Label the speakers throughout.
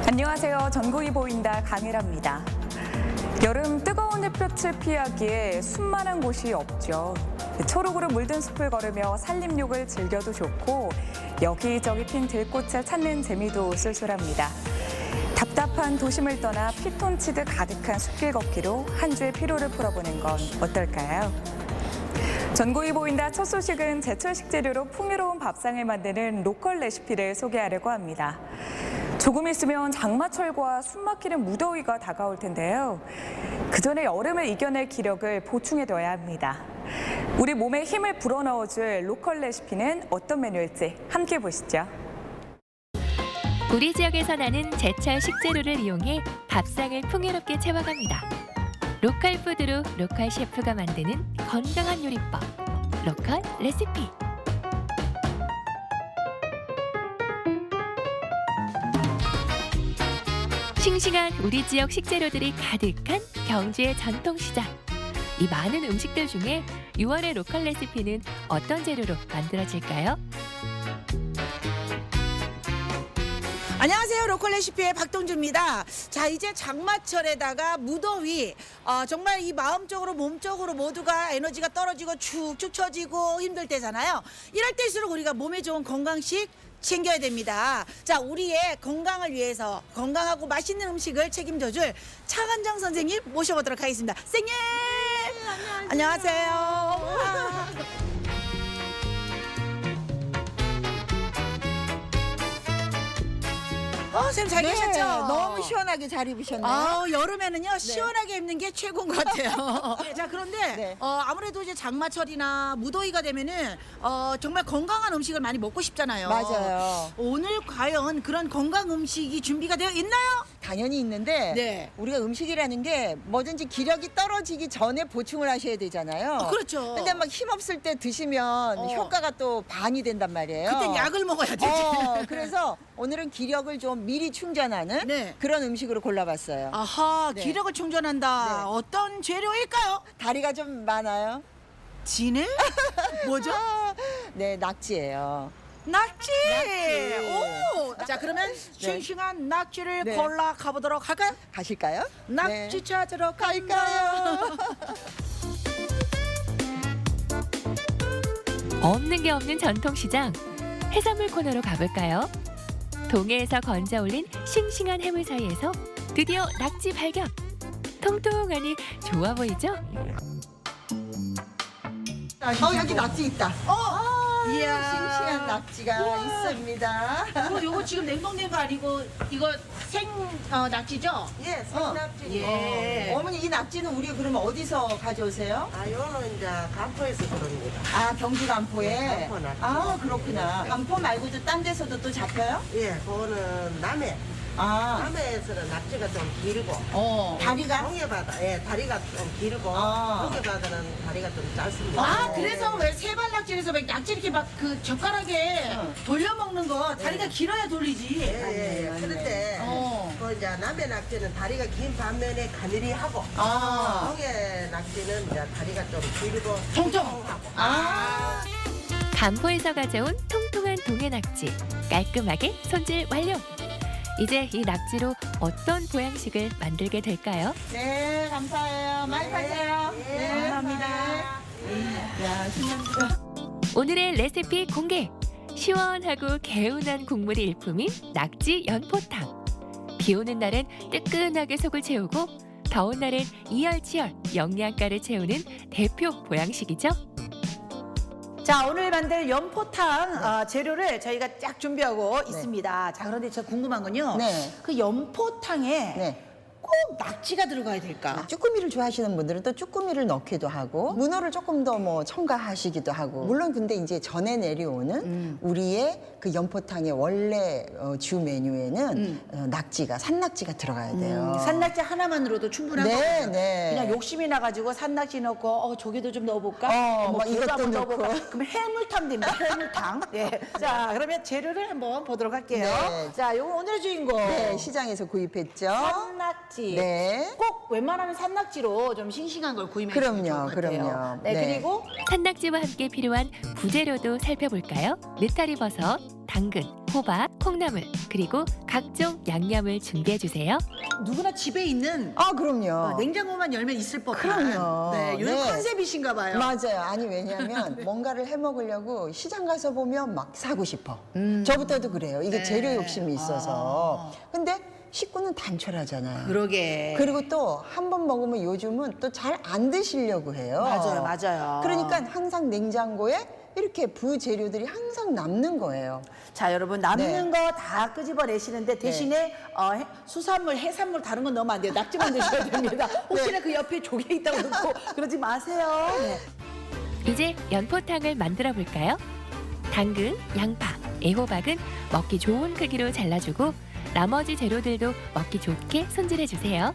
Speaker 1: 안녕하세요. 전국이 보인다 강일합니다. 여름 뜨거운 햇볕을 피하기에 숨만한 곳이 없죠. 초록으로 물든 숲을 걸으며 산림욕을 즐겨도 좋고 여기저기 핀 들꽃을 찾는 재미도 쏠쏠합니다. 답답한 도심을 떠나 피톤치드 가득한 숲길 걷기로 한 주의 피로를 풀어보는 건 어떨까요? 전국이 보인다 첫 소식은 제철 식재료로 풍요로운 밥상을 만드는 로컬 레시피를 소개하려고 합니다. 조금 있으면 장마철과 숨막히는 무더위가 다가올 텐데요. 그 전에 여름을 이겨낼 기력을 보충해둬야 합니다. 우리 몸에 힘을 불어넣어줄 로컬 레시피는 어떤 메뉴일지 함께 보시죠.
Speaker 2: 우리 지역에서 나는 제철 식재료를 이용해 밥상을 풍요롭게 채워갑니다. 로컬 푸드로 로컬 셰프가 만드는 건강한 요리법, 로컬 레시피. 싱싱한 우리 지역 식재료들이 가득한 경주의 전통시장. 이 많은 음식들 중에 6월의 로컬 레시피는 어떤 재료로 만들어질까요?
Speaker 3: 안녕하세요. 로컬 레시피의 박동주입니다. 자, 이제 장마철에다가 무더위, 정말 이 마음적으로 몸적으로 모두가 에너지가 떨어지고 축축 처지고 힘들 때잖아요. 이럴 때일수록 우리가 몸에 좋은 건강식 챙겨야 됩니다. 자, 우리의 건강을 위해서 건강하고 맛있는 음식을 책임져줄 차관정 선생님 모셔보도록 하겠습니다. 선생님! 안녕하세요. 선생님 잘 계셨죠?
Speaker 4: 너무 시원하게 잘 입으셨네요.
Speaker 3: 여름에는요 시원하게 입는 게 최고인 것 같아요. 자, 그런데
Speaker 4: 네.
Speaker 3: 아무래도 이제 장마철이나 무더위가 되면은 정말 건강한 음식을 많이 먹고 싶잖아요.
Speaker 4: 맞아요.
Speaker 3: 오늘 과연 그런 건강 음식이 준비가 되어 있나요?
Speaker 4: 당연히 있는데
Speaker 3: 네.
Speaker 4: 우리가 음식이라는 게 뭐든지 기력이 떨어지기 전에 보충을 하셔야 되잖아요.
Speaker 3: 그렇죠.
Speaker 4: 근데 막 힘없을 때 드시면 효과가 또 반이 된단 말이에요.
Speaker 3: 그땐 약을 먹어야 되지.
Speaker 4: 그래서 오늘은 기력을 좀 미리 충전하는
Speaker 3: 네.
Speaker 4: 그런 음식으로 골라봤어요.
Speaker 3: 아하,
Speaker 4: 네.
Speaker 3: 기력을 충전한다.
Speaker 4: 네.
Speaker 3: 어떤 재료일까요?
Speaker 4: 다리가 좀 많아요.
Speaker 3: 진해? 뭐죠?
Speaker 4: 네, 낙지예요.
Speaker 3: 낙지.
Speaker 4: 낙지.
Speaker 3: 오. 자, 그러면 싱싱한 낙지를
Speaker 4: 네.
Speaker 3: 골라 가보도록 할까요?
Speaker 4: 가실까요?
Speaker 3: 낙지
Speaker 4: 네.
Speaker 3: 찾으러
Speaker 4: 갈까요?
Speaker 2: 없는 게 없는 전통시장. 해산물 코너로 가볼까요? 동해에서 건져 올린 싱싱한 해물 사이에서 드디어 낙지 발견. 통통하니 좋아 보이죠?
Speaker 4: 여기 낙지 있다.
Speaker 3: 이야.
Speaker 4: 싱싱한 낙지가 있습니다.
Speaker 3: 요거 지금 냉동된 거 아니고 이거 생 낙지죠?
Speaker 5: 예, 생낙지.
Speaker 3: 예.
Speaker 4: 어머니 이 낙지는 우리 그러면 어디서 가져오세요?
Speaker 5: 아, 요는 이제 간포에서 그럽니다.
Speaker 4: 아 경주 간포에.
Speaker 5: 네, 간포 낙지.
Speaker 4: 아 그렇구나. 간포 말고도 딴 데서도 또 잡혀요?
Speaker 5: 예, 그거는 남해.
Speaker 4: 아
Speaker 5: 남해에서는 낙지가 좀 길고.
Speaker 4: 다리가?
Speaker 5: 동해바다, 예, 다리가 좀 길고.
Speaker 4: 아.
Speaker 5: 동해바다는 다리가 좀 짧습니다.
Speaker 3: 아, 그래서 왜 세발낙지에서 왜 낙지 이렇게 막 그 젓가락에 돌려 먹는 거 다리가 길어야 돌리지.
Speaker 5: 예, 예. 그런데 그 이제 남해 낙지는 다리가 긴 반면에 가늘이하고. 동해 낙지는 이제 다리가 좀 길고.
Speaker 3: 통통하고.
Speaker 2: 간포에서 가져온 통통한 동해 낙지. 깔끔하게 손질 완료. 이제 이 낙지로 어떤 보양식을 만들게 될까요?
Speaker 4: 네 감사해요. 많이 파세요. 네
Speaker 3: 감사합니다.
Speaker 4: 야 신난다.
Speaker 2: 오늘의 레시피 공개! 시원하고 개운한 국물이 일품인 낙지 연포탕. 비 오는 날엔 뜨끈하게 속을 채우고 더운 날엔 이열치열 영양가를 채우는 대표 보양식이죠.
Speaker 3: 자, 오늘 만들 연포탕 재료를 저희가 쫙 준비하고 있습니다. 자, 그런데 저 궁금한 건요.
Speaker 4: 네.
Speaker 3: 그 연포탕에
Speaker 4: 네.
Speaker 3: 꼭 낙지가 들어가야 될까?
Speaker 4: 쭈꾸미를 좋아하시는 분들은 또 쭈꾸미를 넣기도 하고 문어를 조금 더 뭐 첨가하시기도 하고 물론 근데 이제 전에 내려오는 우리의 그 연포탕의 원래 주 메뉴에는 낙지가 산낙지가 들어가야 돼요.
Speaker 3: 산낙지 하나만으로도 충분한
Speaker 4: 네,
Speaker 3: 거예요.
Speaker 4: 네.
Speaker 3: 그냥 욕심이 나가지고 산낙지 넣고 조개도 좀 넣어볼까?
Speaker 4: 막
Speaker 3: 고기도
Speaker 4: 이것도
Speaker 3: 한번
Speaker 4: 넣고.
Speaker 3: 넣어볼까? 그럼 해물탕 됩니다. 해물탕. 예. 자, 그러면 재료를 한번 보도록 할게요.
Speaker 4: 네.
Speaker 3: 자, 요거 오늘의 주인공.
Speaker 4: 네, 시장에서 구입했죠.
Speaker 3: 산낙지.
Speaker 4: 네.
Speaker 3: 꼭 웬만하면 산낙지로 좀 싱싱한 걸 구입해 주시면 좋을
Speaker 4: 그럼요,
Speaker 3: 것 같아요.
Speaker 4: 그럼요.
Speaker 3: 네,
Speaker 4: 네.
Speaker 3: 그리고
Speaker 2: 산낙지와 함께 필요한 부재료도 살펴볼까요? 느타리 버섯, 당근, 호박, 콩나물, 그리고 각종 양념을 준비해 주세요.
Speaker 3: 누구나 집에 있는
Speaker 4: 아, 그럼요.
Speaker 3: 냉장고만 열면 있을 법한.
Speaker 4: 그럼요.
Speaker 3: 네, 요즘
Speaker 4: 네.
Speaker 3: 컨셉이신가 봐요.
Speaker 4: 맞아요. 아니 왜냐하면 뭔가를 해 먹으려고 시장 가서 보면 막 사고 싶어. 저부터도 그래요. 이게
Speaker 3: 네.
Speaker 4: 재료 욕심이 있어서. 근데 식구는 단촐하잖아요.
Speaker 3: 그러게.
Speaker 4: 그리고 또 한 번 먹으면 요즘은 또 잘 안 드시려고 해요.
Speaker 3: 맞아요, 맞아요.
Speaker 4: 그러니까 항상 냉장고에 이렇게 부재료들이 항상 남는 거예요.
Speaker 3: 자, 여러분 남는
Speaker 4: 네.
Speaker 3: 거 다 끄집어내시는데 대신에 수산물, 해산물 다른 건 넣으면 안 돼요. 낙지만 드셔야 됩니다. 혹시나 그 옆에 조개 있다고 넣고 그러지 마세요. 네.
Speaker 2: 이제 연포탕을 만들어 볼까요? 당근, 양파, 애호박은 먹기 좋은 크기로 잘라주고 나머지 재료들도 먹기 좋게 손질해 주세요.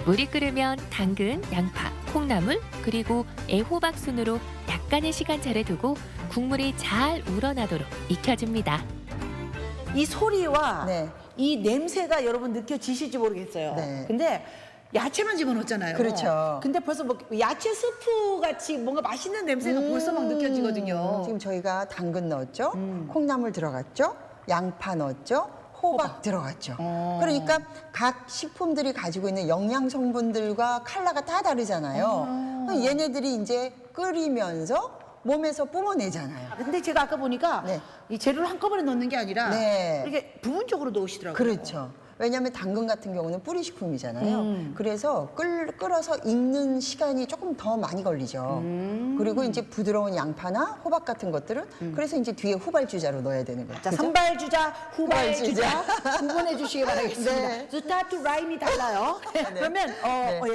Speaker 2: 물이 끓으면 당근, 양파, 콩나물, 그리고 애호박 순으로 약간의 시간차를 두고 국물이 잘 우러나도록 익혀줍니다.
Speaker 3: 이 소리와
Speaker 4: 네.
Speaker 3: 이 냄새가 여러분 느껴지실지 모르겠어요.
Speaker 4: 네.
Speaker 3: 근데 야채만 집어넣었잖아요.
Speaker 4: 그렇죠.
Speaker 3: 근데 벌써 뭐 야채 스프 같이 뭔가 맛있는 냄새가 벌써 막 느껴지거든요.
Speaker 4: 지금 저희가 당근 넣었죠. 콩나물 들어갔죠. 양파 넣었죠. 호박 들어갔죠. 그러니까 각 식품들이 가지고 있는 영양 성분들과 컬러가 다 다르잖아요. 얘네들이 이제 끓이면서 몸에서 뿜어내잖아요.
Speaker 3: 근데 제가 아까 보니까
Speaker 4: 네.
Speaker 3: 이 재료를 한꺼번에 넣는 게 아니라
Speaker 4: 네.
Speaker 3: 이렇게 부분적으로 넣으시더라고요.
Speaker 4: 그렇죠. 왜냐하면 당근 같은 경우는 뿌리 식품이잖아요. 그래서 끓어서 익는 시간이 조금 더 많이 걸리죠. 그리고 이제 부드러운 양파나 호박 같은 것들은 그래서 이제 뒤에 후발주자로 넣어야 되는 거죠.
Speaker 3: 자,
Speaker 4: 그죠?
Speaker 3: 선발주자, 후발주자
Speaker 4: 후발주자.
Speaker 3: 구분해 주시기 바라겠습니다.
Speaker 4: 네.
Speaker 3: 스타트 라인이 달라요. 그러면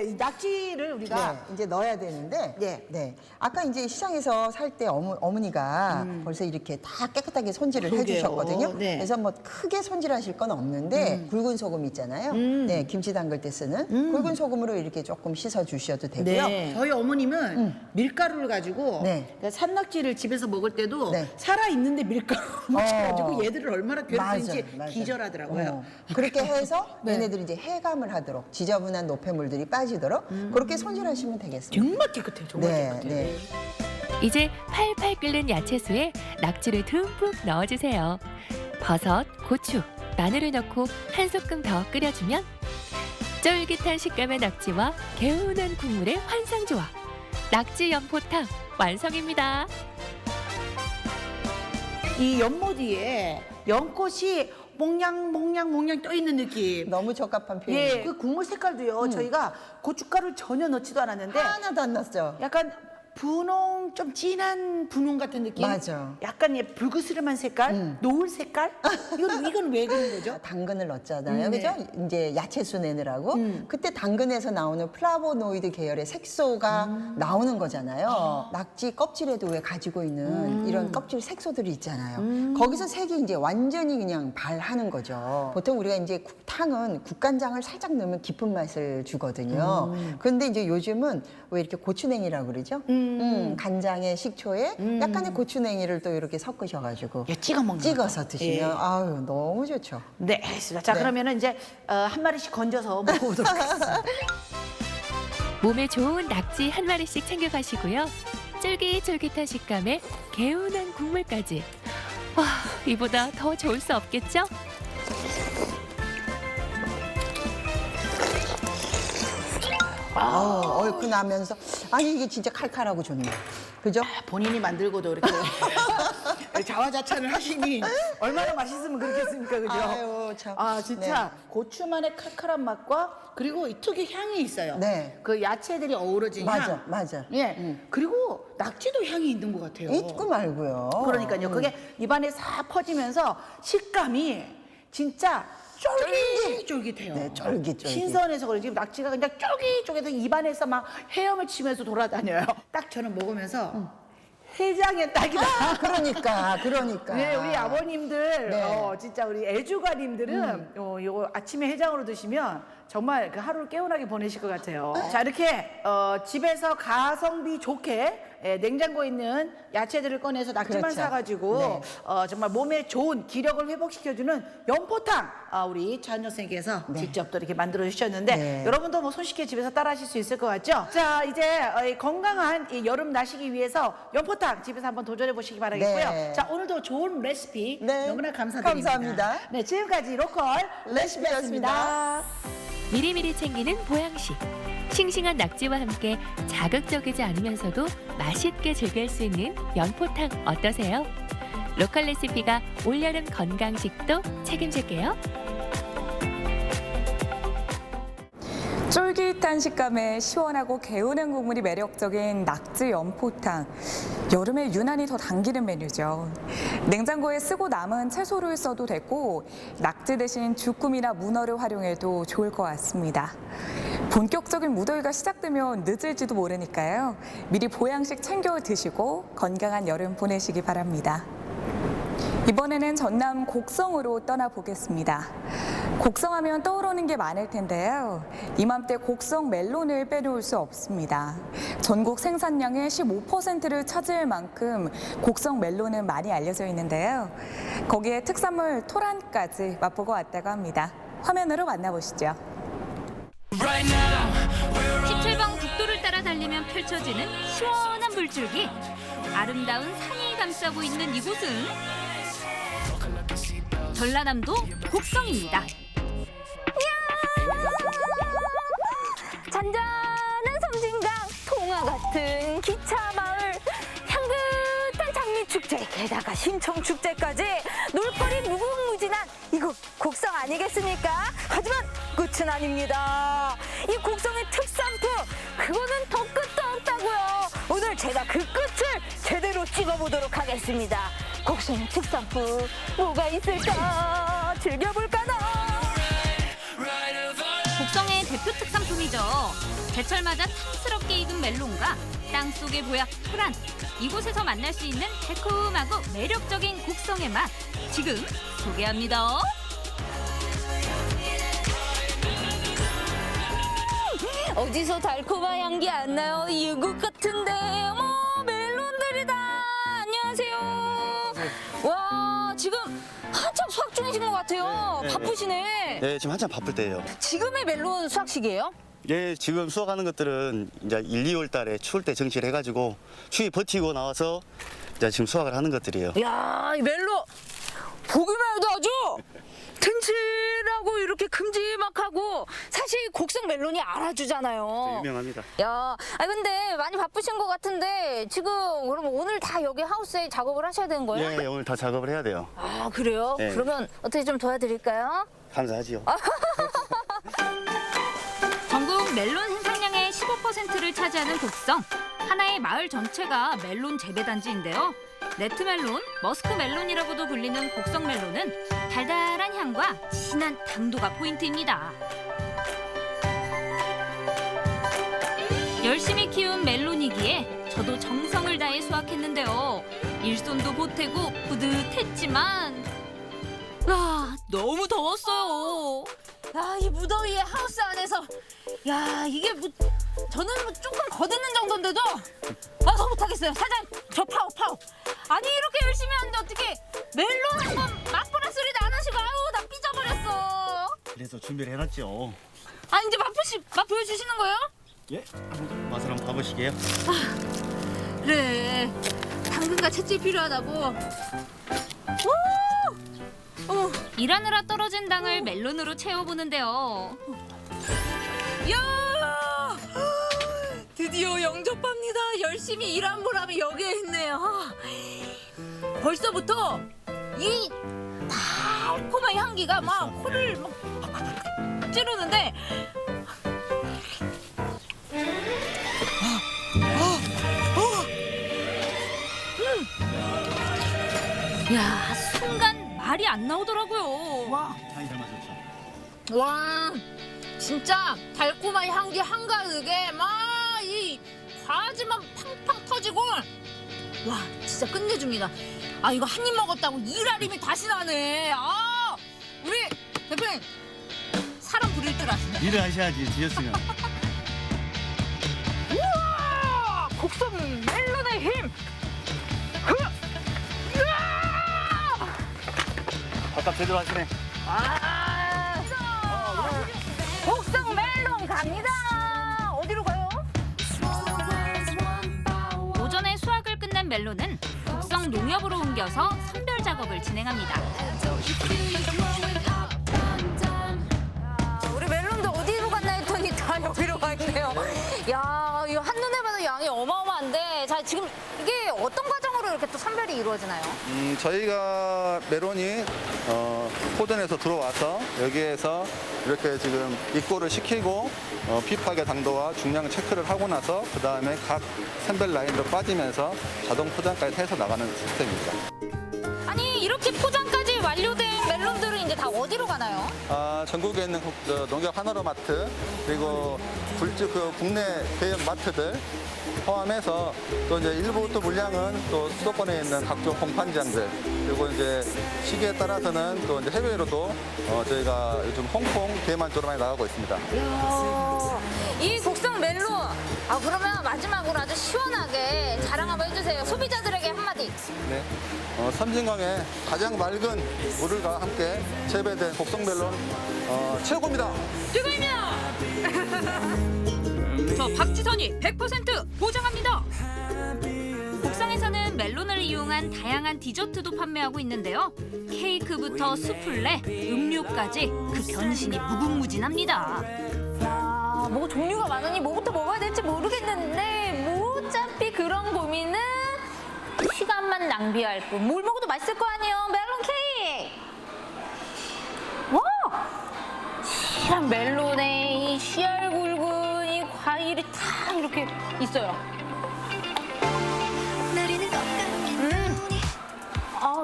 Speaker 3: 이 낙지를 우리가
Speaker 4: 네, 이제 넣어야 되는데,
Speaker 3: 네.
Speaker 4: 아까 이제 시장에서 살 때 어머니가 벌써 이렇게 다 깨끗하게 손질을
Speaker 3: 그러게요.
Speaker 4: 해주셨거든요.
Speaker 3: 네.
Speaker 4: 그래서 뭐 크게 손질하실 건 없는데 굵은 소금 있잖아요. 네, 김치 담글 때 쓰는 굵은 소금으로 이렇게 조금 씻어 주셔도 되고요.
Speaker 3: 네. 저희 어머님은 밀가루를 가지고
Speaker 4: 네.
Speaker 3: 그러니까 산낙지를 집에서 먹을 때도
Speaker 4: 네.
Speaker 3: 살아 있는데 밀가루를 묻혀가지고 얘들을 얼마나 괴롭히는지
Speaker 4: 맞아요.
Speaker 3: 기절하더라고요.
Speaker 4: 그렇게 해서
Speaker 3: 네.
Speaker 4: 얘네들이 이제 해감을 하도록 지저분한 노폐물들이 빠지도록 그렇게 손질하시면 되겠습니다.
Speaker 3: 정말 깨끗해요. 정말
Speaker 4: 네,
Speaker 3: 깨끗해요.
Speaker 4: 네.
Speaker 2: 이제 팔팔 끓는 야채수에 낙지를 듬뿍 넣어주세요. 버섯, 고추, 마늘을 넣고 한 소끔 더 끓여주면 쫄깃한 식감의 낙지와 개운한 국물의 환상조화. 낙지 연포탕 완성입니다.
Speaker 3: 이 연못 위에 연꽃이 몽냥몽냥 떠 있는 느낌.
Speaker 4: 너무 적합한 표현이에요.
Speaker 3: 예, 그 국물 색깔도요. 저희가 고춧가루를 전혀 넣지도 않았는데
Speaker 4: 하나도 안 났죠.
Speaker 3: 약간 분홍 좀 진한 분홍 같은 느낌.
Speaker 4: 맞아.
Speaker 3: 약간 불그스름한 색깔, 노을 색깔. 이건 왜 그런 거죠?
Speaker 4: 당근을 넣었잖아요.
Speaker 3: 네.
Speaker 4: 그죠? 이제 야채수 내느라고. 그때 당근에서 나오는 플라보노이드 계열의 색소가 나오는 거잖아요. 낙지 껍질에도 왜 가지고 있는 이런 껍질 색소들이 있잖아요. 거기서 색이 이제 완전히 그냥 발하는 거죠. 보통 우리가 이제 탕은 국간장을 살짝 넣으면 깊은 맛을 주거든요. 그런데 이제 요즘은 왜 이렇게 고추냉이라고 그러죠? 간장에 식초에 약간의 고추냉이를 또 이렇게 섞으셔가지고
Speaker 3: 예, 찍어 먹는
Speaker 4: 찍어서 드시면
Speaker 3: 예.
Speaker 4: 아유 너무 좋죠.
Speaker 3: 네, 알겠습니다. 자,
Speaker 4: 네.
Speaker 3: 그러면은 이제 한 마리씩 건져서 먹어보도록 하겠습니다.
Speaker 2: 몸에 좋은 낙지 한 마리씩 챙겨가시고요. 쫄깃쫄깃한 식감에 개운한 국물까지. 와, 이보다 더 좋을 수 없겠죠?
Speaker 4: 얼큰하면서 아니 이게 진짜 칼칼하고 좋네요. 그죠?
Speaker 3: 본인이 만들고도 이렇게 자화자찬을 하시니 얼마나 맛있으면 그렇겠습니까, 그죠?
Speaker 4: 아유, 참.
Speaker 3: 아, 진짜 고추만의 칼칼한 맛과 그리고 이 특유 향이 있어요.
Speaker 4: 네.
Speaker 3: 그 야채들이 어우러진 향.
Speaker 4: 맞아.
Speaker 3: 예. 그리고 낙지도 향이 있는 것 같아요.
Speaker 4: 있고 말고요.
Speaker 3: 그러니까요. 그게 입안에 싹 퍼지면서 식감이 진짜 쫄깃쫄깃해요.
Speaker 4: 네, 쫄깃쫄깃.
Speaker 3: 신선해서 그런지 낙지가 그냥 쫄깃쫄깃해서 입안에서 막 헤엄을 치면서 돌아다녀요. 딱 저는 먹으면서 해장의 딱이다.
Speaker 4: 그러니까.
Speaker 3: 네, 우리 아버님들,
Speaker 4: 네.
Speaker 3: 진짜 우리 애주가님들은 이거 아침에 해장으로 드시면 정말 그 하루를 개운하게 보내실 것 같아요. 자, 이렇게 집에서 가성비 좋게 냉장고에 있는 야채들을 꺼내서 낙지만
Speaker 4: 그렇죠.
Speaker 3: 사가지고
Speaker 4: 네.
Speaker 3: 정말 몸에 좋은 기력을 회복시켜주는 연포탕 우리 차은정 선생님께서 직접 또 이렇게 만들어 주셨는데
Speaker 4: 네.
Speaker 3: 여러분도 뭐 손쉽게 집에서 따라하실 수 있을 것 같죠? 자 이제 이 건강한 이 여름 나시기 위해서 연포탕 집에서 한번 도전해 보시기 바라겠고요.
Speaker 4: 네.
Speaker 3: 자 오늘도 좋은 레시피
Speaker 4: 네.
Speaker 3: 너무나 감사드립니다.
Speaker 4: 감사합니다.
Speaker 3: 네 지금까지 로컬 레시피였습니다.
Speaker 2: 미리미리 챙기는 보양식. 싱싱한 낙지와 함께 자극적이지 않으면서도 맛있게 즐길 수 있는 연포탕 어떠세요? 로컬 레시피가 올여름 건강식도 책임질게요.
Speaker 1: 쫄깃한 식감에 시원하고 개운한 국물이 매력적인 낙지 연포탕. 여름에 유난히 더 당기는 메뉴죠. 냉장고에 쓰고 남은 채소를 써도 되고 낙지 대신 주꾸미나 문어를 활용해도 좋을 것 같습니다. 본격적인 무더위가 시작되면 늦을지도 모르니까요. 미리 보양식 챙겨 드시고 건강한 여름 보내시기 바랍니다. 이번에는 전남 곡성으로 떠나보겠습니다. 곡성하면 떠오르는 게 많을 텐데요. 이맘때 곡성 멜론을 빼놓을 수 없습니다. 전국 생산량의 15%를 차지할 만큼 곡성 멜론은 많이 알려져 있는데요. 거기에 특산물 토란까지 맛보고 왔다고 합니다. 화면으로 만나보시죠.
Speaker 6: 17번 국도를 따라 달리면 펼쳐지는 시원한 물줄기. 아름다운 산이 감싸고 있는 이곳은 전라남도 곡성입니다.
Speaker 7: 잔잔한 섬진강, 동화 같은 기차마을, 향긋한 장미축제, 게다가 신청축제까지 놀거리 무궁무진한 이곳 곡성 아니겠습니까? 하지만 끝은 아닙니다. 이 곡성의 특산품, 그거는 더 끝도 없다고요. 오늘 제가 그 끝을 제대로 찍어보도록 하겠습니다. 곡성의 특산품 뭐가 있을까? 즐겨볼까나?
Speaker 6: 곡성의 대표 특산품이죠. 제철마다 탐스럽게 익은 멜론과 땅속의 보약 토란. 이곳에서 만날 수 있는 달콤하고 매력적인 곡성의 맛. 지금 소개합니다.
Speaker 7: 어디서 달콤한 향기 안 나요? 이곳 같은데. 어머, 멜론들이다. 안녕하세요. 와, 지금 한참 수확 중이신 것 같아요.
Speaker 8: 네,
Speaker 7: 바쁘시네.
Speaker 8: 네, 지금 한참 바쁠 때예요.
Speaker 7: 지금의 멜론 수확 시기예요?
Speaker 8: 예, 지금 수확하는 것들은 이제 1, 2월 달에 추울 때 정치를 해가지고 추위 버티고 나와서 이제 지금 수확을 하는 것들이에요.
Speaker 7: 야, 이 멜론 보기만 해도 아주 튼실하고 이렇게 큼지막하고 사실 곡성 멜론이 알아주잖아요.
Speaker 8: 유명합니다.
Speaker 7: 야, 근데 많이 바쁘신 것 같은데 지금 그러면 오늘 다 여기 하우스에 작업을 하셔야 되는 거예요?
Speaker 8: 예, 오늘 다 작업을 해야 돼요.
Speaker 7: 아, 그래요?
Speaker 8: 네.
Speaker 7: 그러면 어떻게 좀 도와드릴까요?
Speaker 8: 감사하지요.
Speaker 6: 전국 멜론 생산량의 15%를 차지하는 곡성. 하나의 마을 전체가 멜론 재배 단지인데요. 네트멜론, 머스크멜론이라고도 불리는 곡성 멜론은 달달한 향과 진한 당도가 포인트입니다. 열심히 키운 멜론이기에 저도 정성을 다해 수확했는데요. 일손도 보태고 뿌듯했지만 너무 더웠어요.
Speaker 7: 야, 이 무더위에 하우스 안에서 야, 이게 뭐 저는 뭐 조금 거드는 정도인데도 더 못하겠어요. 사장님, 저 파워. 아니, 이렇게 열심히 하는데 어떻게 멜론 한번 맛보라 소리도 안 하시고 아우, 나 삐져버렸어.
Speaker 8: 그래서 준비를 해놨죠.
Speaker 7: 아, 이제 맛 보여주시는 거예요?
Speaker 8: 예, 맛을 한번 봐보시게요.
Speaker 7: 그래, 당근과 채찍 필요하다고.
Speaker 6: 일하느라 떨어진 당을 멜론으로 채워보는데요.
Speaker 7: 야, 드디어 영접합니다. 열심히 일한 보람이 여기에 있네요. 벌써부터 이 달콤한 향기가 막 코를 막 찌르는데
Speaker 6: 야, 순간 말이 안 나오더라고요.
Speaker 8: 향이 잘 맞았죠.
Speaker 7: 와, 진짜 달콤한 향기 한가득에 막 이 과즙만 팡팡 터지고 와, 진짜 끝내줍니다. 아, 이거 한 입 먹었다고 일할 힘이 다시 나네. 아, 우리 대표님 사람 부릴 줄 아시네.
Speaker 8: 일을 하셔야지, 드셨으면.
Speaker 7: 우와, 곡성 멜론의 멜론의 힘.
Speaker 8: 바깥 제대로 하시네.
Speaker 7: 곡성 멜론 갑니다. 어디로 가요?
Speaker 6: 오전에 수확을 끝낸 멜론은 곡성 농협으로 옮겨서 선별 작업을 진행합니다.
Speaker 7: 우리 멜론도 어디로 갔나 했더니 다 여기로 가 있네요. 야, 이거 한눈에 봐도 양이 어마어마한데, 자, 지금 이게 어떤 과정으로 이렇게 또 선별이 이루어지나요?
Speaker 9: 저희가 메론이 포전에서 들어와서 여기에서 이렇게 지금 입고를 시키고 피파계 당도와 중량 체크를 하고 나서 그 다음에 각 선별 라인으로 빠지면서 자동 포장까지 해서 나가는 시스템입니다.
Speaker 7: 아니, 이렇게 포장까지 완료된 멜론들은 이제 다 어디로 가나요?
Speaker 9: 전국에 있는 농협 하나로마트 그리고 국내 대형 마트들 포함해서 또 이제 일부 또 물량은 또 수도권에 있는 각종 공판장들 그리고 이제 시기에 따라서는 또 이제 해외로도 저희가 요즘 홍콩, 대만 쪽으로 많이 나가고 있습니다.
Speaker 7: 이야, 이 곡성 멜론. 그러면 마지막으로 아주 시원하게 자랑 한번 해주세요. 소비자들에게 한마디.
Speaker 9: 네. 섬진강의 가장 맑은 물과 함께 재배된 곡성 멜론 최고입니다.
Speaker 7: 최고입니다.
Speaker 6: 저 박지선이 100% 보장합니다. 곡성에서는 멜론을 이용한 다양한 디저트도 판매하고 있는데요. 케이크부터 수플레, 음료까지 그 변신이 무궁무진합니다.
Speaker 7: 야, 뭐 종류가 많으니 뭐부터 먹어야 될지 모르겠는데 뭐 어차피 그런 고민은 시간만 낭비할 뿐. 뭘 먹어도 맛있을 거 아니에요. 멜론 케이크. 와! 실한 멜론에 이 씨알 굵은 이 과일이 다 이렇게 있어요.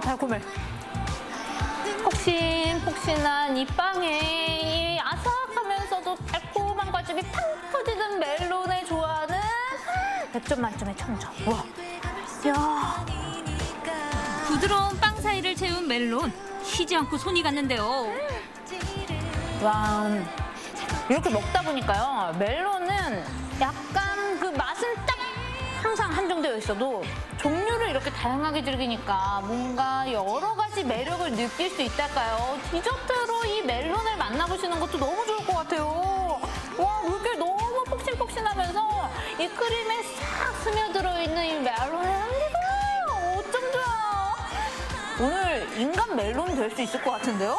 Speaker 7: 달콤해. 폭신폭신한 이 빵에 이 아삭하면서도 달콤한 과즙이 팡 터지는 멜론을 좋아하는 100점 만점의 천점. 와, 야.
Speaker 6: 부드러운 빵 사이를 채운 멜론, 쉬지 않고 손이 갔는데요.
Speaker 7: 와, 이렇게 먹다 보니까요, 멜론은 약간 그 맛은 딱 항상 한정되어 있어도 종류를 이렇게 다양하게 즐기니까 뭔가 여러 가지 매력을 느낄 수 있달까요? 디저트로 이 멜론을 만나보시는 것도 너무 좋을 것 같아요. 와, 물결 너무 폭신폭신하면서 이 크림에 싹 스며들어 있는 이 멜론의 향기가 어쩜 좋아. 오늘 인간 멜론 될 수 있을 것 같은데요?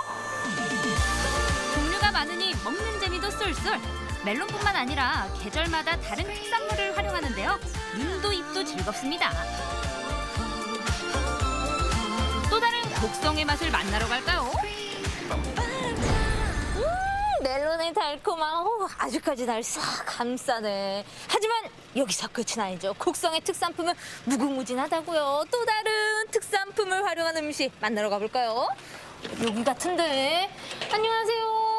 Speaker 6: 종류가 많으니 먹는 재미도 쏠쏠. 멜론뿐만 아니라 계절마다 다른 특산물을 활용하는데요. 눈도 입도 즐겁습니다. 또 다른 곡성의 맛을 만나러 갈까요?
Speaker 7: 멜론의 달콤한 아주까지 날 싹 감싸네. 하지만 여기서 끝은 아니죠. 곡성의 특산품은 무궁무진하다고요. 또 다른 특산품을 활용한 음식 만나러 가볼까요? 여기 같은데. 안녕하세요.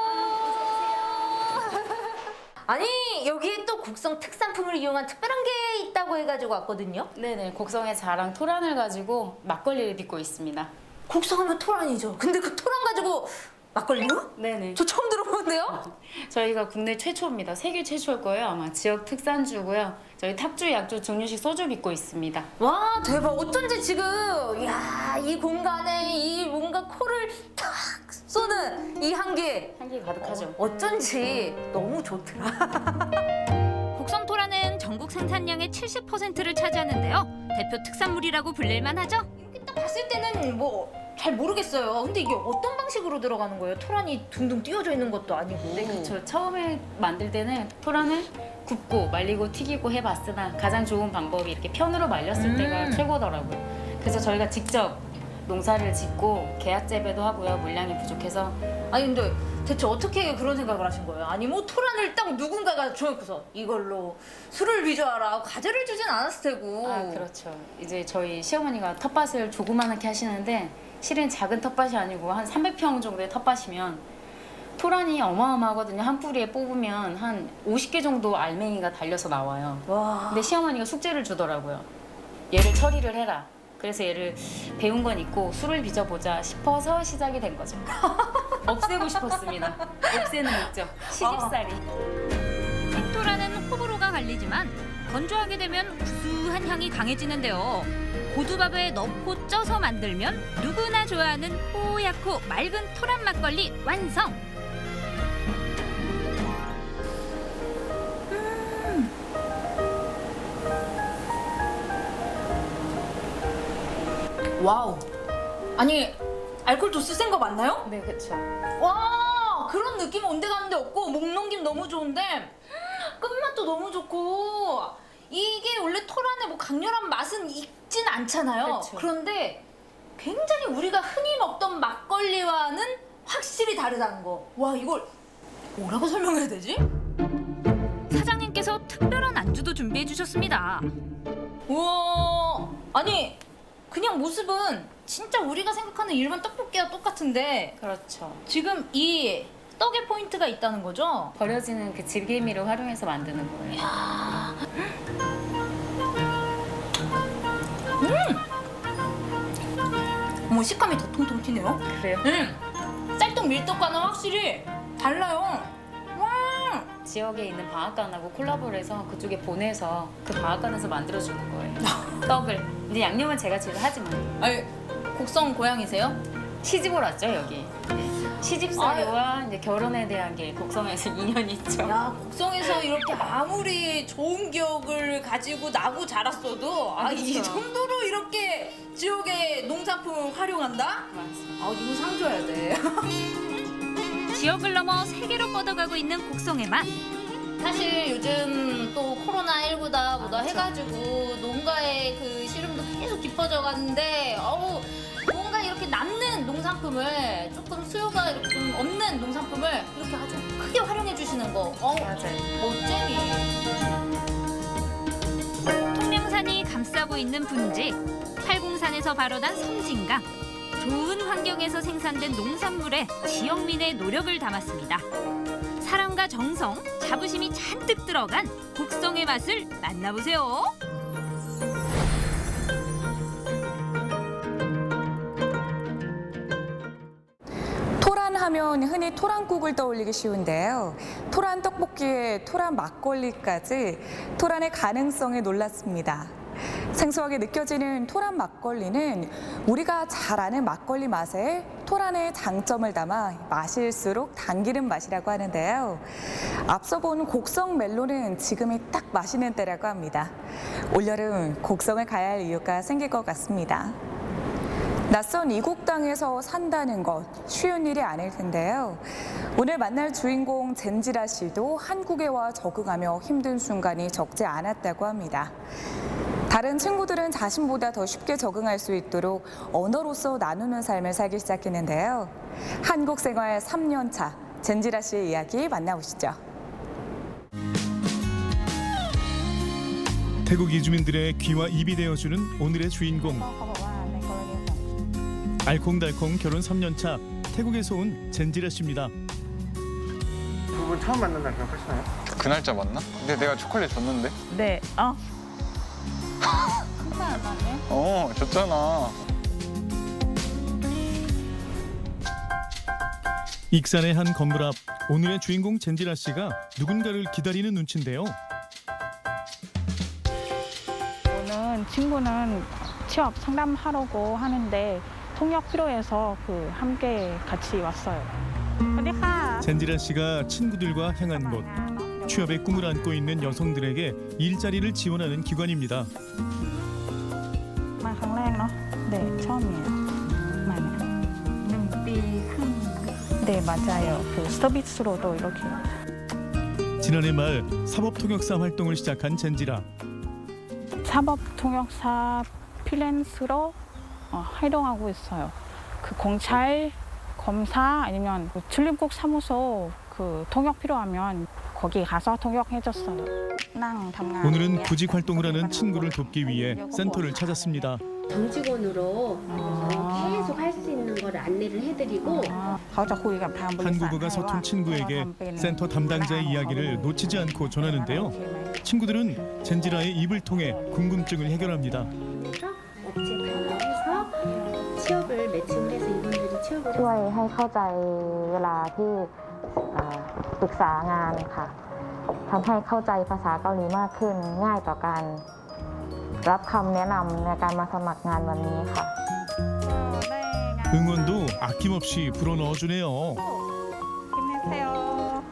Speaker 7: 아니, 여기에 또 곡성 특산품을 이용한 특별한 게 있다고 해가지고 왔거든요.
Speaker 10: 네네, 곡성의 자랑 토란을 가지고 막걸리를 빚고 있습니다.
Speaker 7: 곡성하면 토란이죠. 근데 그 토란 가지고 막걸리요?
Speaker 10: 네네.
Speaker 7: 저 처음 들어보는데요?
Speaker 10: 저희가 국내 최초입니다. 세계 최초일 거예요. 아마 지역 특산주고요. 저희 탑주, 약주, 증류식 소주 빚고 있습니다.
Speaker 7: 와, 대박. 어쩐지 지금 야, 이 공간에 이 뭔가 코를 탁 쏘는 이 향기.
Speaker 10: 향기 가득하죠.
Speaker 7: 어쩐지 너무 좋더라.
Speaker 6: 곡성 토란은 전국 생산량의 70%를 차지하는데요. 대표 특산물이라고 불릴만 하죠?
Speaker 7: 이렇게 딱 봤을 때는 뭐 잘 모르겠어요. 근데 이게 어떤 방식으로 들어가는 거예요? 토란이 둥둥 띄워져 있는 것도 아니고.
Speaker 10: 네, 그렇죠. 처음에 만들 때는 토란을 굽고 말리고 튀기고 해봤으나 가장 좋은 방법이 이렇게 편으로 말렸을 때가 최고더라고요. 그래서 저희가 직접 농사를 짓고 계약 재배도 하고요. 물량이 부족해서.
Speaker 7: 아니 근데 대체 어떻게 그런 생각을 하신 거예요? 아니 뭐 토란을 딱 누군가가 줘놓고서 이걸로 술을 빚어와라 과자를 주진 않았을 테고.
Speaker 10: 그렇죠. 이제 저희 시어머니가 텃밭을 조그맣게 하시는데 실은 작은 텃밭이 아니고 한 300평 정도의 텃밭이면 토란이 어마어마하거든요. 한 뿌리에 뽑으면 한 50개 정도 알맹이가 달려서 나와요.
Speaker 7: 와.
Speaker 10: 근데 시어머니가 숙제를 주더라고요. 얘를 처리를 해라. 그래서 얘를 배운 건 있고 술을 빚어보자 싶어서 시작이 된 거죠. 없애고 싶었습니다. 없애는 목적. 시집살이.
Speaker 6: 토란은 호불호가 갈리지만 건조하게 되면 구수한 향이 강해지는데요. 고두밥에 넣고 쪄서 만들면 누구나 좋아하는 뽀얗고 맑은 토란 막걸리 완성!
Speaker 7: 와우. 아니 알코올 도수 센 거 맞나요?
Speaker 10: 네, 그렇죠.
Speaker 7: 와 그런 느낌 온데간데 없고 목 넘김 너무 좋은데 끝맛도 너무 좋고 이게 원래 토란의 뭐 강렬한 맛은 있진 않잖아요.
Speaker 10: 그쵸.
Speaker 7: 그런데 굉장히 우리가 흔히 먹던 막걸리와는 확실히 다르다는 거. 와 이걸 뭐라고 설명해야 되지?
Speaker 6: 사장님께서 특별한 안주도 준비해 주셨습니다.
Speaker 7: 우와 아니 그냥 모습은 진짜 우리가 생각하는 일반 떡볶이와 똑같은데
Speaker 10: 그렇죠.
Speaker 7: 지금 이 떡에 포인트가 있다는 거죠?
Speaker 10: 버려지는 그 질개미를 활용해서 만드는 거예요.
Speaker 7: 어머 식감이 더 통통 튀네요.
Speaker 10: 그래요?
Speaker 7: 쌀떡 밀떡과는 확실히 달라요. 와
Speaker 10: 지역에 있는 방앗간하고 콜라보를 해서 그쪽에 보내서 그 방앗간에서 만들어주는 거예요. 떡을. 근데 양념은 제가 집에 하지만
Speaker 7: 아니 곡성 고향이세요?
Speaker 10: 시집을 왔죠, 여기. 시집살이와 이제 결혼에 대한 게 곡성에서 인연이 있죠.
Speaker 7: 야 곡성에서 이렇게 아무리 좋은 기억을 가지고 나고 자랐어도 이
Speaker 10: 그렇죠.
Speaker 7: 정도로 이렇게 지역의 농산품을 활용한다?
Speaker 10: 맞습니다.
Speaker 7: 이거 상 줘야 돼.
Speaker 6: 지역을 넘어 세계로 뻗어가고 있는 곡성의 맛.
Speaker 7: 사실 요즘 또 코로나19다 뭐다 해가지고 농가의 그 시름도 계속 깊어져 가는데 뭔가 이렇게 남는 농산품을 조금 수요가 이렇게 좀 없는 농산품을 이렇게 아주 크게 활용해 주시는 거
Speaker 10: 맞아요.
Speaker 7: 멋쟁이.
Speaker 6: 통명산이 감싸고 있는 분지, 팔공산에서 발효한 섬진강, 좋은 환경에서 생산된 농산물에 지역민의 노력을 담았습니다. 사랑과 정성, 자부심이 잔뜩 들어간 곡성의 맛을 만나보세요.
Speaker 1: 토란 하면 흔히 토란국을 떠올리기 쉬운데요. 토란 떡볶이에 토란 막걸리까지 토란의 가능성에 놀랐습니다. 생소하게 느껴지는 토란 막걸리는 우리가 잘 아는 막걸리 맛에 토란의 장점을 담아 마실수록 당기는 맛이라고 하는데요. 앞서 본 곡성 멜론은 지금이 딱 마시는 때라고 합니다. 올여름 곡성을 가야 할 이유가 생길 것 같습니다. 낯선 이국 땅에서 산다는 것 쉬운 일이 아닐 텐데요. 오늘 만날 주인공 젠지라 씨도 한국에 와 적응하며 힘든 순간이 적지 않았다고 합니다. 다른 친구들은 자신보다 더 쉽게 적응할 수 있도록 언어로서 나누는 삶을 살기 시작했는데요. 한국 생활 3년 차 젠지라 씨의 이야기 만나보시죠.
Speaker 11: 태국 이주민들의 귀와 입이 되어주는 오늘의 주인공. 알콩달콩 결혼 3년 차 태국에서 온 젠지라 씨입니다.
Speaker 12: 두 분 처음 만난 날 기억하시나요?
Speaker 9: 그 날짜 맞나? 근데 내가 초콜릿 줬는데?
Speaker 13: 네.
Speaker 9: 줬잖아.
Speaker 11: 익산의 한 건물 앞 오늘의 주인공 젠지라 씨가 누군가를 기다리는 눈치인데요.
Speaker 13: 오늘 친구는 취업 상담하려고 하는데 통역 필요해서 함께 같이 왔어요.
Speaker 11: 젠지라 씨가 친구들과 향한 곳, 취업의 꿈을 안고 있는 여성들에게 일자리를 지원하는 기관입니다.
Speaker 13: 네, 처음이에요. 네, 맞아요. 서비스로도 이렇게.
Speaker 11: 지난해 말 사법통역사 활동을 시작한 젠지라.
Speaker 13: 사법통역사 프리랜서로 활동하고 있어요. 검찰, 검사 아니면 출입국 사무소 통역 필요하면 거기 가서 통역해줬어요.
Speaker 11: 오늘은 구직 활동을 하는 친구를 돕기 위해 센터를 찾았습니다.
Speaker 14: 정직원으로 계속 할 수 있는 걸 안내를 해드리고
Speaker 11: 한국어가 서툰 친구에게 센터 담당자의 이야기를 놓치지 않고 전하는데요. 친구들은 젠지라의 입을 통해 궁금증을 해결합니다.
Speaker 14: 업체 방문해서 취업을 매칭을 해서 이분들이 취업을 해서
Speaker 15: ช่วยให้เข้าใจเวลาที่ปรึกษางานค่ะท
Speaker 14: ทำให้เข้าใจภาษาเกาหลีมากขึ้นง่ายต่อการรับคำแนะนำในการมาสมัครงานวันนี้ค่ะ
Speaker 11: 응원도 아낌없이 불어넣어주네요.
Speaker 13: 힘내세요.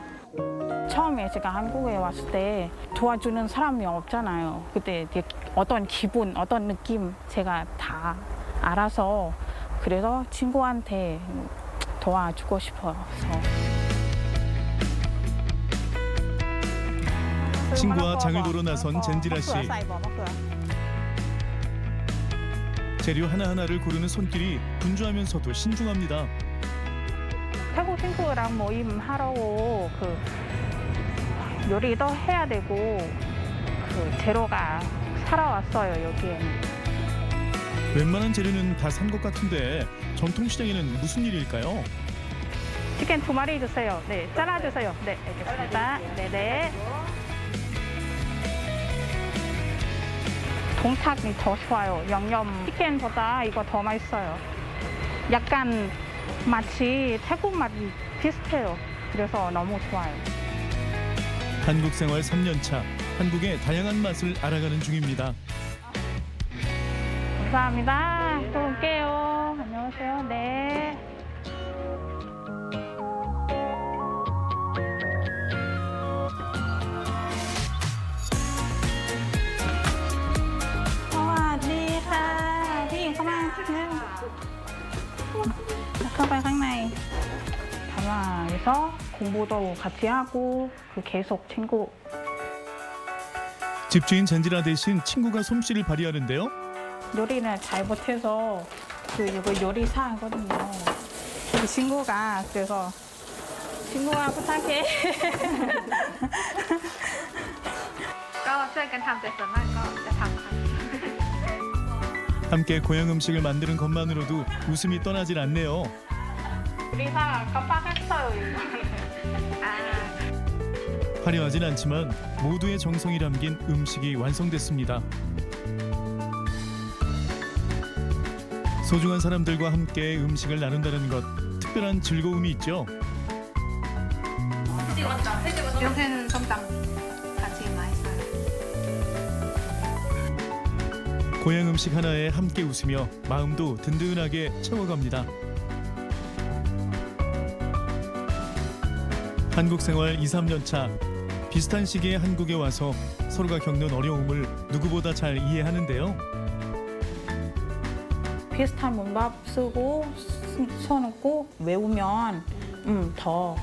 Speaker 13: 처음에 제가 한국에 왔을 때 도와주는 사람이 없잖아요. 그때 이제 어떤 기분, 어떤 느낌 제가 다 알아서 그래서 친구한테 도와주고 싶어서.
Speaker 11: 친구와 장을 보러 나선 젠지라 씨. 재료 하나하나를 고르는 손길이 분주하면서도 신중합니다.
Speaker 13: 태국 친구랑 모임 하려고 그 요리도 해야 되고 그 재료가 사러 왔어요 여기에는.
Speaker 11: 웬만한 재료는 다 산 것 같은데 전통시장에는 무슨 일일까요?
Speaker 13: 치킨 2마리 주세요. 네, 잘라주세요. 네, 알겠습니다. 네네. 동탁이 더 좋아요. 양념 치킨보다 이거 더 맛있어요. 약간 맛이 태국 맛이 비슷해요. 그래서 너무 좋아요.
Speaker 11: 한국 생활 3년차, 한국의 다양한 맛을 알아가는 중입니다.
Speaker 13: 감사합니다. 또 올게요. 안녕하세요. 네. 다방에서 공부도 같이 하고 그 계속 친구.
Speaker 11: 집주인 젠지라 대신 친구가 솜씨를 발휘하는데요.
Speaker 13: 요리는 잘 못해서 그 이거 요리사거든요. 그 친구가 그래서 친구가 부탁해.
Speaker 14: ก็ช่วยกันทำแต่ส่วนมากก็จะทำค่ะ
Speaker 11: 함께 고향 음식을 만드는 것만으로도 웃음이 떠나질 않네요.
Speaker 13: 요리사 깜빡했어요 이거.
Speaker 11: 화려하진 않지만 모두의 정성이 담긴 음식이 완성됐습니다. 소중한 사람들과 함께 음식을 나눈다는 것, 특별한 즐거움이 있죠.
Speaker 14: 요새는 솜땀 같이 맛있어요.
Speaker 11: 고향 음식 하나에 함께 웃으며 마음도 든든하게 채워갑니다. 한국 생활 2, 3년 차. 비슷한 시기에 한국에 와서 서로가 겪는 어려움을 누구보다 잘 이해하는데요.
Speaker 13: 비슷한 문법 쓰고 써놓고 외우면 더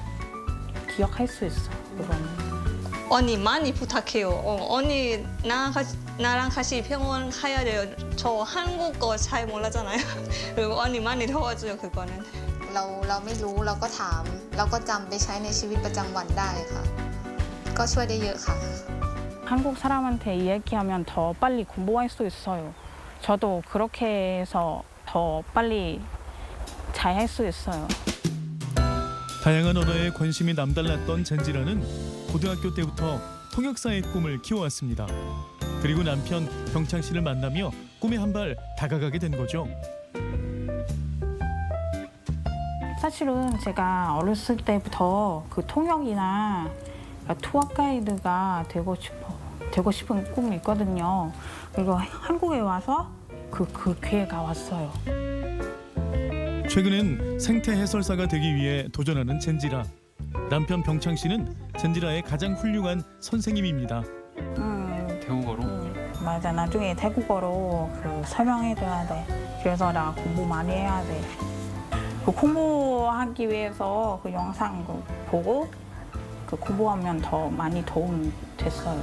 Speaker 13: 기억할 수 있어. 그거는.
Speaker 15: 언니 많이 부탁해요. 언니 나랑 같이 병원 가야 돼요. 저 한국어 잘 몰라잖아요. 그리고 언니 많이 도와줘요 그거는.
Speaker 14: เราไม่รู้เราก็ถามเราก็จำไปใช้ในชีวิตประจำวันได้ค่ะก็ช่วยได้เยอะค่ะ
Speaker 13: 한국 사람한테 이야기하면 더 빨리 공부할 수 있어요. 저도 그렇게 해서 더 빨리 잘 할 수 있어요.
Speaker 11: 다양한 언어에 관심이 남달랐던 젠지라는 고등학교 때부터 통역사의 꿈을 키워왔습니다. 그리고 남편 병창 씨를 만나며 꿈에 한 발 다가가게 된 거죠.
Speaker 13: 사실은 제가 어렸을 때부터 그 통역이나 투어 가이드가 되고 싶은 꿈이 있거든요. 그리고 한국에 와서 그 기회가 왔어요.
Speaker 11: 최근엔 생태 해설사가 되기 위해 도전하는 젠지라. 남편 병창 씨는 젠지라의 가장 훌륭한 선생님입니다.
Speaker 12: 태국어로?
Speaker 13: 맞아. 나중에 태국어로 그 설명해줘야 돼. 그래서 나 공부 많이 해야 돼. 그 공부하기 위해서 그 영상 보고 그 공부하면 더 많이 도움 됐어요.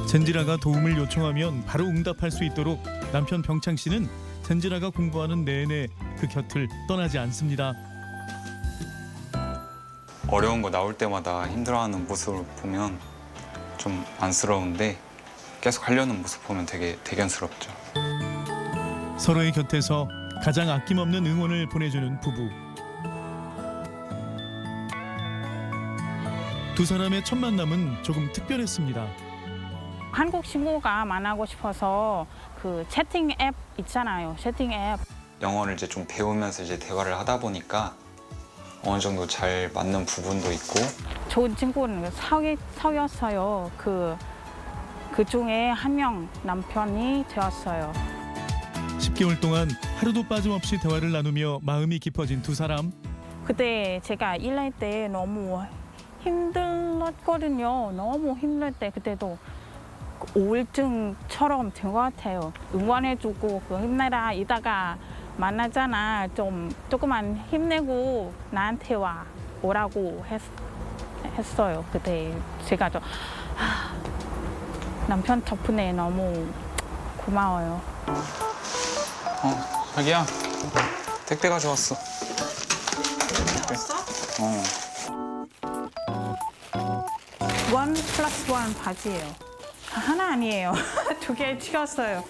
Speaker 11: 젠지라가 도움을 요청하면 바로 응답할 수 있도록 남편 병창 씨는 젠지라가 공부하는 내내 그 곁을 떠나지 않습니다.
Speaker 16: 어려운 거 나올 때마다 힘들어하는 모습을 보면 좀 안쓰러운데 계속 하려는 모습 보면 되게 대견스럽죠.
Speaker 11: 서로의 곁에서 가장 아낌없는 응원을 보내주는 부부. 두 사람의 첫 만남은 조금 특별했습니다.
Speaker 13: 한국 친구가 만나고 싶어서 그 채팅 앱 있잖아요. 채팅 앱.
Speaker 16: 영어를 이제 좀 배우면서 이제 대화를 하다 보니까 어느 정도 잘 맞는 부분도 있고
Speaker 13: 좋은 친구는 사귀었어요. 그 중에 한 명 남편이 되었어요.
Speaker 11: 10개월 동안 하루도 빠짐없이 대화를 나누며 마음이 깊어진 두 사람.
Speaker 13: 그때 제가 일할 때 너무 힘들었거든요. 너무 힘들 때 그때도 우울증처럼 된 것 같아요. 응원해주고 힘내라 이따가 만나잖아. 조금만 힘내고 나한테 오라고 했어요. 그때 제가 남편 덕분에 너무 고마워요.
Speaker 16: 자기야, 택배 가져왔어.
Speaker 13: 원 플러스 원 바지예요. 하나 아니에요. 2개 찍었어요.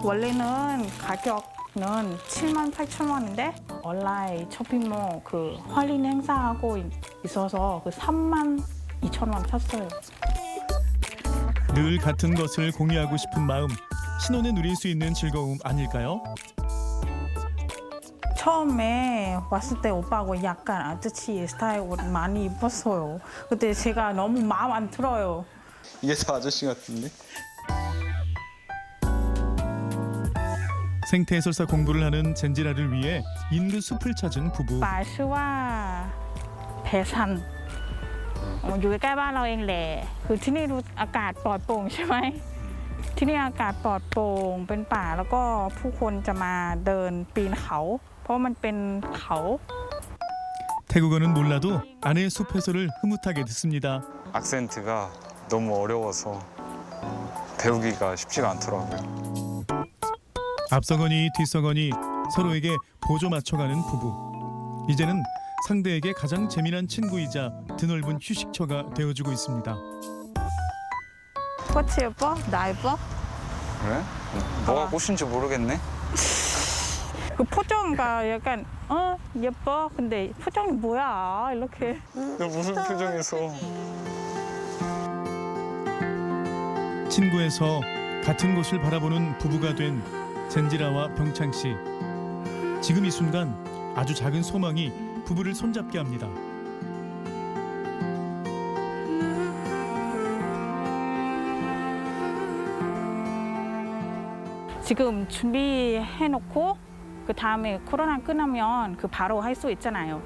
Speaker 13: 원래는 가격은 78,000원인데 온라인 쇼핑몰 할인 행사하고 있어서 32,000원 샀어요.
Speaker 11: 늘 같은 것을 공유하고 싶은 마음, 신혼에 누릴 수 있는 즐거움 아닐까요?
Speaker 13: 처음에 왔을 때 오빠하고 약간 아저씨 스타일 옷 많이 입었어요. 그때 제가 너무 마음 안 들어요.
Speaker 16: 이게 더 아저씨 같은데?
Speaker 11: 생태해설사 공부를 하는 젠지라를 위해 인근 숲을 찾은 부부.
Speaker 13: ป่าชื่อว่าแพซันอยู่ใกล้บ้านเราเองแหละคือที่นี่ดูอากาศปลอดโปร่งใช่ไหมที่นี่อากาศปลอดโปร่งเป็นป่าแล้วก็ผู้คนจะมาเดินปีนเขาเพราะมันเป็นเขา
Speaker 11: 태국어는 몰라도 아내의 숲 해설을 흐뭇하게 듣습니다.
Speaker 16: 악센트가 너무 어려워서 배우기가 쉽지가 않더라고요.
Speaker 11: 앞서거니 뒤서거니 서로에게 보조 맞춰가는 부부. 이제는 상대에게 가장 재미난 친구이자 드넓은 휴식처가 되어주고 있습니다.
Speaker 13: 꽃이 예뻐? 나 예뻐?
Speaker 16: 그래? 뭐가 꽃인지 모르겠네.
Speaker 13: 그 표정가 약간 예뻐 근데 표정이 뭐야 이렇게
Speaker 16: 너 무슨 표정에서
Speaker 11: 친구에서 같은 곳을 바라보는 부부가 된 젠지라와 병창 씨. 지금 이 순간 아주 작은 소망이 부부를 손잡게 합니다.
Speaker 13: 지금 준비해놓고 그 다음에 코로나 끝나면 바로 할 수 있잖아요.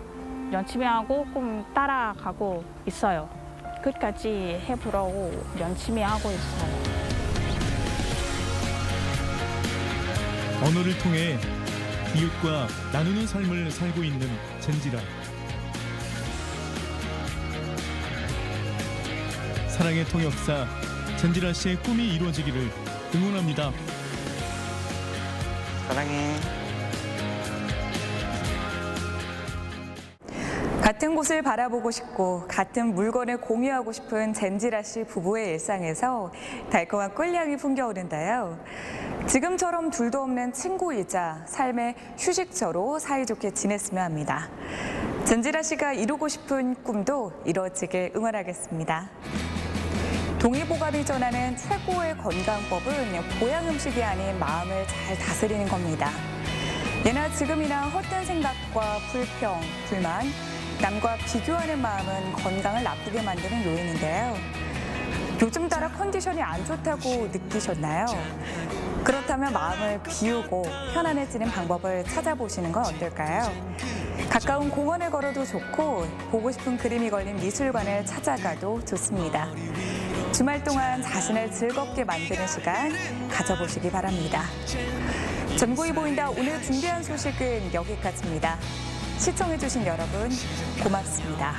Speaker 13: 열심히 하고 좀 따라가고 있어요. 끝까지 해보려고 열심히 하고 있어요.
Speaker 11: 언어를 통해 이웃과 나누는 삶을 살고 있는 젠지라. 사랑의 통역사 젠지라 씨의 꿈이 이루어지기를 응원합니다.
Speaker 16: 사랑해.
Speaker 1: 같은 곳을 바라보고 싶고 같은 물건을 공유하고 싶은 젠지라 씨 부부의 일상에서 달콤한 꿀향이 풍겨오는데요. 지금처럼 둘도 없는 친구이자 삶의 휴식처로 사이좋게 지냈으면 합니다. 젠지라 씨가 이루고 싶은 꿈도 이루어지길 응원하겠습니다. 동의보감이 전하는 최고의 건강법은 보양 음식이 아닌 마음을 잘 다스리는 겁니다. 예나 지금이나 헛된 생각과 불평, 불만, 남과 비교하는 마음은 건강을 나쁘게 만드는 요인인데요. 요즘 따라 컨디션이 안 좋다고 느끼셨나요? 그렇다면 마음을 비우고 편안해지는 방법을 찾아보시는 건 어떨까요? 가까운 공원을 걸어도 좋고 보고 싶은 그림이 걸린 미술관을 찾아가도 좋습니다. 주말 동안 자신을 즐겁게 만드는 시간 가져보시기 바랍니다. 전국이 보인다 오늘 준비한 소식은 여기까지입니다. 시청해주신 여러분 고맙습니다.